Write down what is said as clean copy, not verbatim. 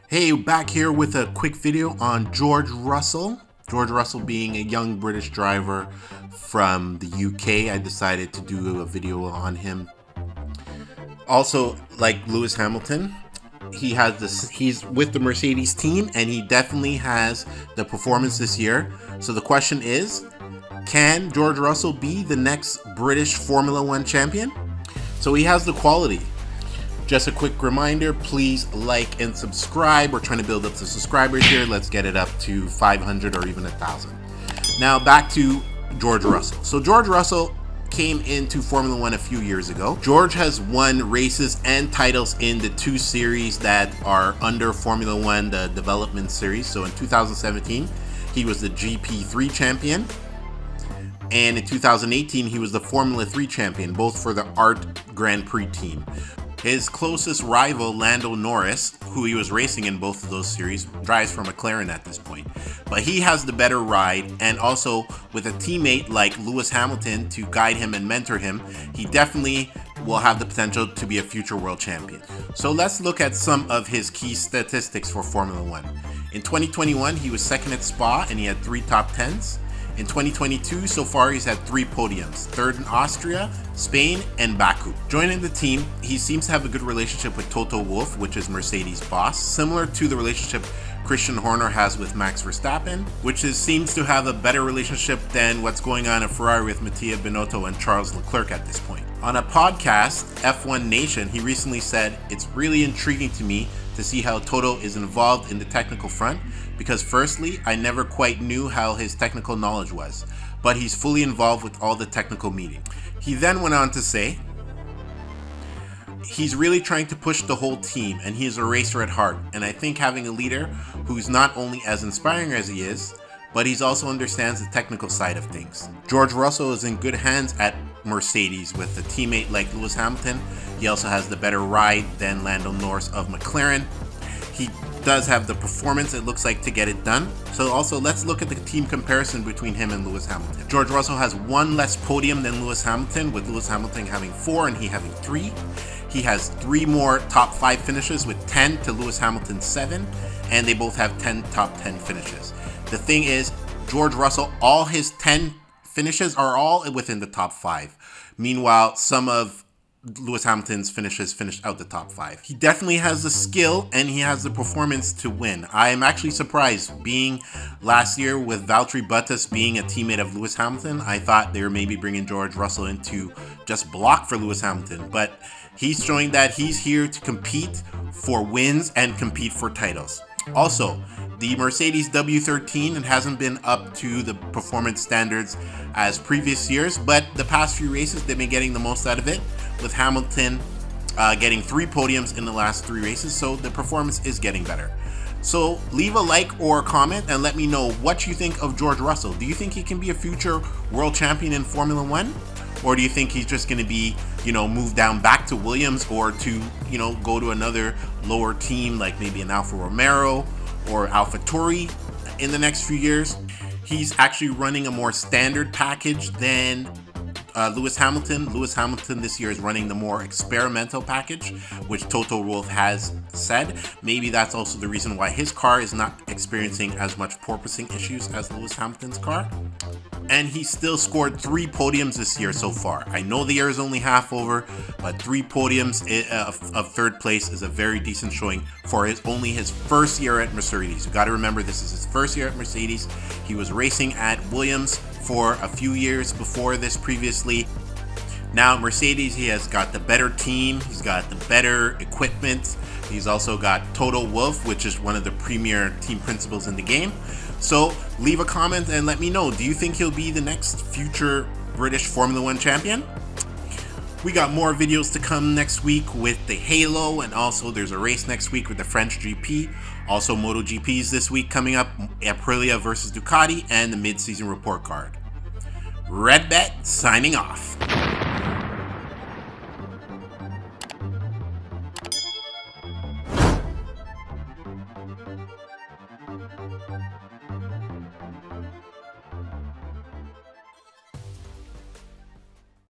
Hey, back here with a quick video on George Russell. George Russell being a young British driver from the UK, I decided to do a video on him. Also, like Lewis Hamilton, he's with the Mercedes team and he definitely has the performance this year. So the question is, can George Russell be the next British Formula One champion? So he has the quality. Just a quick reminder, please like and subscribe. We're trying to build up the subscribers here. Let's get it up to 500 or even 1,000. Now back to George Russell. So George Russell came into Formula One a few years ago. George has won races and titles in the two series that are under Formula One, the development series. So in 2017, he was the GP3 champion. And in 2018, he was the Formula 3 champion, both for the Art Grand Prix team. His closest rival, Lando Norris, who he was racing in both of those series, drives for McLaren at this point. But he has the better ride, and also with a teammate like Lewis Hamilton to guide him and mentor him, he definitely will have the potential to be a future world champion. So let's look at some of his key statistics for Formula One. In 2021, he was second at Spa and he had 3 top 10s. In 2022, so far he's had 3 podiums, third in Austria, Spain, and Baku. Joining the team, he seems to have a good relationship with Toto Wolff, which is Mercedes' boss, similar to the relationship Christian Horner has with Max Verstappen, which seems to have a better relationship than what's going on at Ferrari with Mattia Binotto and Charles Leclerc at this point. On a podcast, F1 Nation, he recently said, "It's really intriguing to me to see how Toto is involved in the technical front, because firstly, I never quite knew how his technical knowledge was, but he's fully involved with all the technical meeting." He then went on to say, "He's really trying to push the whole team, and he is a racer at heart, and I think having a leader who's not only as inspiring as he is, but he also understands the technical side of things." George Russell is in good hands at Mercedes with a teammate like Lewis Hamilton. He also has the better ride than Lando Norris of McLaren. He does have the performance, it looks like, to get it done. So also let's look at the team comparison between him and Lewis Hamilton. George Russell has 1 less podium than Lewis Hamilton, with Lewis Hamilton having 4 and he having 3. He has 3 more top 5 finishes with 10 to Lewis Hamilton's 7, and they both have 10 top 10 finishes. The thing is, George Russell, all his 10 finishes are all within the top 5. Meanwhile, some of Lewis Hamilton's finishes finished out the top 5. He definitely has the skill and he has the performance to win. I am actually surprised, being last year with Valtteri Bottas being a teammate of Lewis Hamilton, I thought they were maybe bringing George Russell in to just block for Lewis Hamilton, but he's showing that he's here to compete for wins and compete for titles. Also, the Mercedes W13 hasn't been up to the performance standards as previous years, but the past few races they've been getting the most out of it, with Hamilton getting 3 podiums in the last 3 races, so the performance is getting better. So leave a like or a comment and let me know what you think of George Russell. Do you think he can be a future world champion in Formula One? Or do you think he's just going to be, moved down back to Williams, or to, go to another lower team like maybe an Alfa Romeo or AlphaTauri in the next few years? He's actually running a more standard package than Lewis Hamilton. Lewis Hamilton this year is running the more experimental package, which Toto Wolff has said. Maybe that's also the reason why his car is not experiencing as much porpoising issues as Lewis Hamilton's car. And he still scored 3 podiums this year so far. I know the year is only half over, but 3 podiums of 3rd place is a very decent showing for only his first year at Mercedes. You got to remember, this is his first year at Mercedes. He was racing at Williams for a few years before this previously. Now at Mercedes, he has got the better team, he's got the better equipment, he's also got Toto Wolff, which is one of the premier team principals in the game. So leave a comment and let me know, do you think he'll be the next future British Formula One champion? We got more videos to come next week with the Halo, and also there's a race next week with the French GP. Also MotoGPs this week coming up, Aprilia versus Ducati, and the mid-season report card. REDBET signing off.